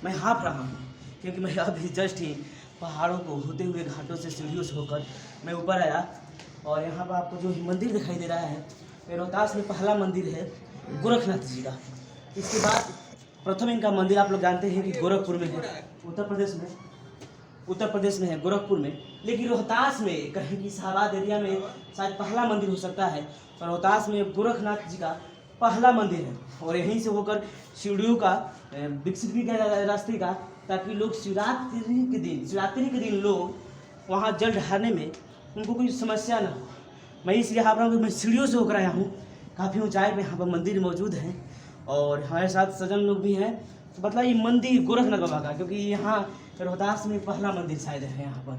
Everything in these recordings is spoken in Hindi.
मैं हाँफ रहा हूँ, क्योंकि मैं अभी जस्ट ही पहाड़ों को होते हुए घाटों से सीढ़ियों से होकर मैं ऊपर आया। और यहाँ पर आपको जो मंदिर दिखाई दे रहा है, ये रोहतास में पहला मंदिर है गोरखनाथ जी का। इसके बाद प्रथम इनका मंदिर आप लोग जानते हैं कि गोरखपुर में है, उत्तर प्रदेश में है, गोरखपुर में। लेकिन रोहतास में कहीं की शाहबाद एरिया में शायद पहला मंदिर हो सकता है, और रोहतास में गोरखनाथ जी का पहला मंदिर है। और यहीं से होकर सीढ़ियों का विकसित भी किया जाता है रास्ते का, ताकि लोग शिवरात्रि के दिन लोग वहाँ जल ढारने में उनको कोई समस्या ना हो। मैं इसलिए यहाँ पर मैं सीढ़ियों से होकर आया हूँ, काफ़ी ऊंचाई पे यहाँ पर मंदिर मौजूद है। और हमारे साथ सज्जन लोग भी हैं। तो मतलब ये मंदिर गोरखनाथ बाबा का, क्योंकि यहाँ रोहतास में पहला मंदिर शायद है यहाँ पर।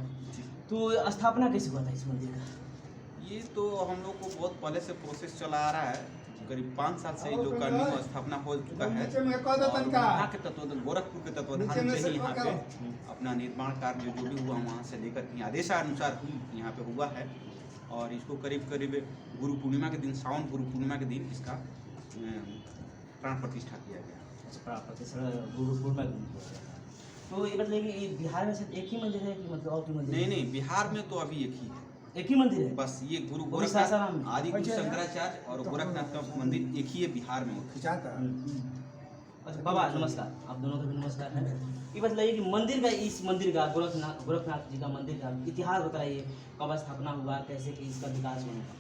तो स्थापना कैसे हुआ था इस मंदिर का? ये तो हम लोग को बहुत पहले से प्रोसेस चला आ रहा है, करीब 5 साल से जो का न्यू स्थापना हो चुका है। यहाँ के तत्व गोरखपुर के तत्वाधान से ही यहाँ पे अपना निर्माण कार्य जो भी हुआ वहाँ से लेकर के आदेशानुसार यहाँ पे हुआ है। और इसको करीब गुरु पूर्णिमा के दिन, सावन गुरु पूर्णिमा के दिन इसका प्राण प्रतिष्ठा किया गया। गुरु पूर्णिमा तो ये मतलब कि बिहार में सिर्फ एक ही मंदिर है कि मतलब और भी मंदिर? नहीं, बिहार में तो अभी एक ही मंदिर है बस। ये गुरु गोरखनाथ आदि गुरु शंकराचार्य और गोरखनाथ का मंदिर एक ही है बिहार में। अच्छा बाबा नमस्कार, आप दोनों का भी नमस्कार है। ये बताइए कि मंदिर का, इस मंदिर का गोरखनाथ जी का मंदिर का इतिहास बताइए, कब स्थापना हुआ, कैसे कि इसका विकास होने का?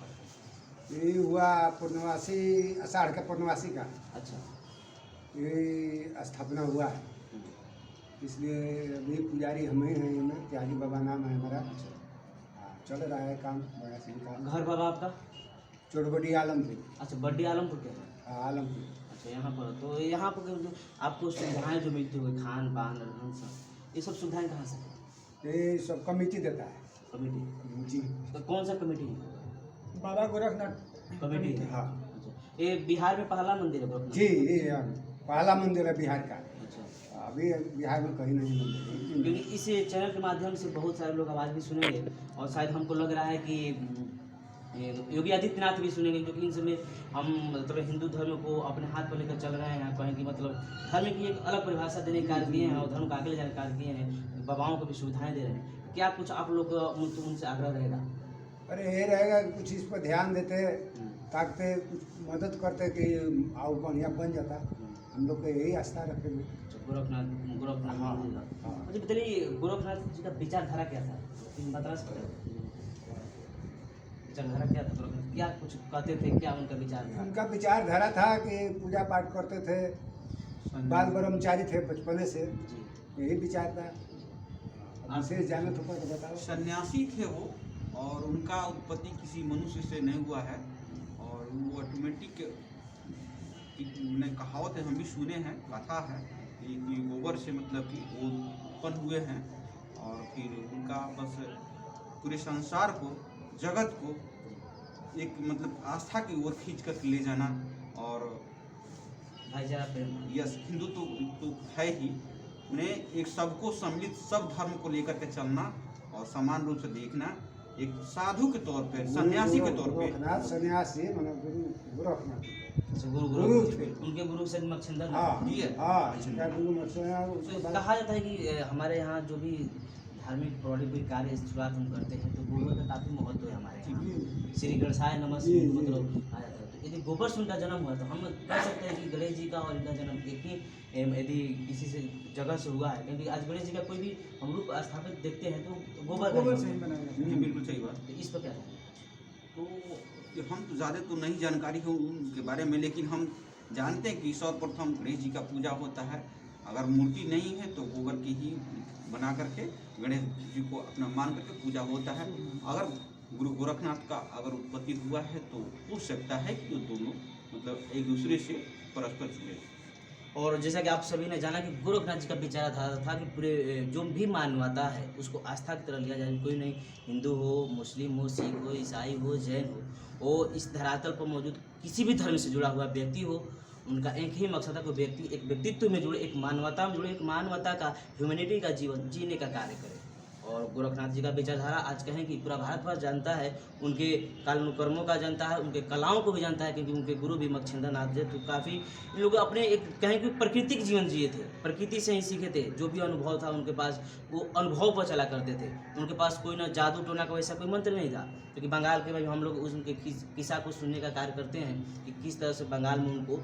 ये हुआ पूर्णवासी, आषाढ़ का पूर्णवासी का। अच्छा, ये स्थापना हुआ है, इसलिए अभी पुजारी हम ही हैं इनमें, त्यागी बाबा नाम है हमारा। चल रहा है काम बड़ा सही काम। घर बाबा आपका? चोटबड्डी आलमपुर। अच्छा, बड्डी आलमपुर के हैं? आलमपुर। अच्छा, यहाँ पर तो यहाँ पर आपको सुविधाएं जो मिलती हुई, खान पान रहन सहन, ये सब सुविधाएं कहाँ से? ये सब कमेटी देता है। कमेटी? जी। तो कौन सा कमेटी है? बाबा गोरखनाथ कमेटी है। हाँ। अच्छा, ये बिहार में पहला मंदिर है गोरखनाथ? जी, ये पहला मंदिर है बिहार का। अच्छा, अभी बिहार में कहीं नहीं मंदिर। क्योंकि इस चैनल के माध्यम से बहुत सारे लोग आवाज़ भी सुनेंगे, और शायद हमको लग रहा है कि योगी आदित्यनाथ भी सुनेंगे, क्योंकि इन समय हम मतलब हिंदू धर्म को अपने हाथ पर लेकर चल रहे हैं। कहें कि मतलब धर्म की एक अलग परिभाषा देने का कार्य किए हैं, और धर्म को आगे ले जाने का कार्य किए हैं, बाबाओं को भी सुविधाएं दे रहे हैं। क्या कुछ आप लोग उनसे आग्रह रहेगा? अरे ये रहेगा कि कुछ इस पर ध्यान देते, ताकते, कुछ मदद करते कि आओ बढ़िया बन जाता। हम लोग को यही आस्था रखेंगे। गोरखनाथ हाँ, मंदिर का। हाँ। मुझे बताइए गोरखनाथ जी का विचारधारा क्या था? बता सकते हैं विचारधारा क्या था गोरखनाथ? क्या कुछ कहते थे, क्या उनका विचार था? उनका विचारधारा था कि पूजा पाठ करते थे, बाल ब्रह्मचारी थे बचपने से, यही विचार था। विशेष जाने तो बताओ। सन्यासी थे वो, और उनका उत्पत्ति किसी मनुष्य से नहीं हुआ है, और वो ऑटोमेटिक कहावत है, हम भी सुने हैं, कथा है कि गोबर से मतलब कि वो उत्पन्न हुए हैं। और फिर उनका बस पूरे संसार को, जगत को एक मतलब आस्था की ओर खींच कर ले जाना। और भाईचारा प्रेम, यस, हिंदू तो है ही, उन्हें एक सबको सम्मिलित, सब धर्म को लेकर के चलना और समान रूप से देखना, एक साधु के तौर पे, सन्यासी के तौर पे। सन्यासी मतलब गुरु गोरखनाथ। गुरु उनके गुरु से मच्छिंदर। हाँ जी है। हाँ, तो कहा जाता है कि हमारे यहाँ जो भी धार्मिक पौराणिक कार्य शुरुआत हम करते हैं, तो गोबर का काफ़ी महत्व है हमारे यहाँ। श्री गणेशाय नमः मतलब कहा जाता है। तो यदि गोबर से उनका जन्म हुआ, तो हम कह सकते हैं कि गणेश जी का और इनका जन्म एक ही यदि किसी से जगह से हुआ है, क्योंकि आज गणेश जी का कोई भी हम रूप स्थापित देखते हैं तो गोबर से ही बनाया जाता है। बिल्कुल सही बात। तो इस पर क्या है? तो हम तो ज़्यादा तो नहीं जानकारी हो उनके बारे में, लेकिन हम जानते हैं कि सर्वप्रथम गणेश जी का पूजा होता है। अगर मूर्ति नहीं है तो गोबर की ही बना करके गणेश जी को अपना मान करके पूजा होता है। अगर गुरु गोरखनाथ का अगर उत्पत्ति हुआ है तो हो सकता है कि वो दोनों मतलब एक दूसरे से परस्पर जुड़े। और जैसा कि आप सभी ने जाना कि गोरखनाथ जी का विचारधारा था कि पूरे जो भी मानवता है उसको आस्था की तरह लिया जाए। कोई नहीं, हिंदू हो, मुस्लिम हो, सिख हो, ईसाई हो, जैन हो, वो इस धरातल पर मौजूद किसी भी धर्म से जुड़ा हुआ व्यक्ति हो, उनका एक ही मकसद है कि व्यक्ति एक व्यक्तित्व में जुड़े, एक मानवता में जुड़े, एक मानवता का, ह्यूमैनिटी का जीवन जीने का कार्य करे। और गोरखनाथ जी का विचारधारा आज कहें कि पूरा भारतवर्ष जानता है, उनके कालानुकर्मों का जानता है, उनके कलाओं को भी जानता है, क्योंकि उनके गुरु भी मच्छिंद्र नाथ जी। तो काफ़ी इन लोग अपने एक कहें कि प्राकृतिक जीवन जिए थे, प्रकृति से ही सीखे थे। जो भी अनुभव था उनके पास वो अनुभव पर चला करते थे। उनके पास कोई ना जादू टोना का वैसा कोई मंत्र नहीं था, क्योंकि बंगाल के भाई हम लोग उनके किस्सा को सुनने का कार्य करते हैं कि किस तरह से बंगाल में उनको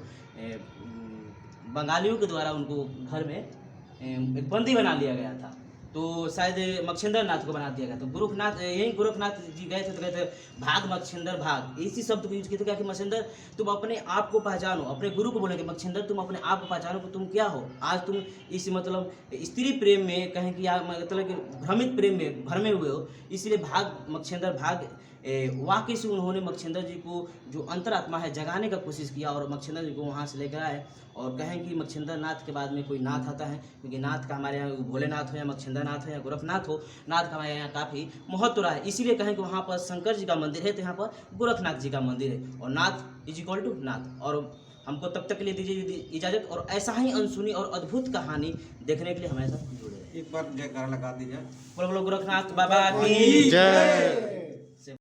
बंगालियों के द्वारा उनको घर में एक बंदी बना लिया गया था। तो शायद मच्छिंद्र नाथ को बना दिया गया। तो गोरखनाथ यही गोरखनाथ जी गए थे तो कहते भाग मच्छिंद्र भाग, इसी शब्द को यूज किए थे। क्या कि मच्छिंद्र तुम अपने आप को पहचानो, अपने गुरु को बोले कि मच्छिंद्र तुम अपने आप को पहचानो कि तुम क्या हो। आज तुम इस मतलब स्त्री प्रेम में कहें कि मतलब कि भ्रमित प्रेम में भरमे हुए हो, इसलिए भाग मच्छिंद्र भाग। वाकई से उन्होंने मच्छिंद्र जी को जो अंतरात्मा है जगाने का कोशिश किया और मच्छिंद्र जी को वहाँ से लेकर आए। और कहें कि मच्छिंद्र नाथ के बाद में कोई नाथ आता है, क्योंकि नाथ का हमारे यहाँ भोलेनाथ हो या मच्छिंद्र नाथ हो या गोरखनाथ हो, नाथ का हमारे यहाँ काफ़ी महत्व रहा है। इसीलिए कहें कि वहाँ पर शंकर जी का मंदिर है तो यहाँ पर गोरखनाथ जी का मंदिर है, और नाथ इज इक्वल टू नाथ। और हमको तब तक के लिए दीजिए इजाज़त, और ऐसा ही अनसुनी और अद्भुत कहानी देखने के लिए हमारे साथ जुड़े रहे। एक बार जयकारा लगा दीजिए। बोलो बोलो गोरखनाथ बाबा की जय।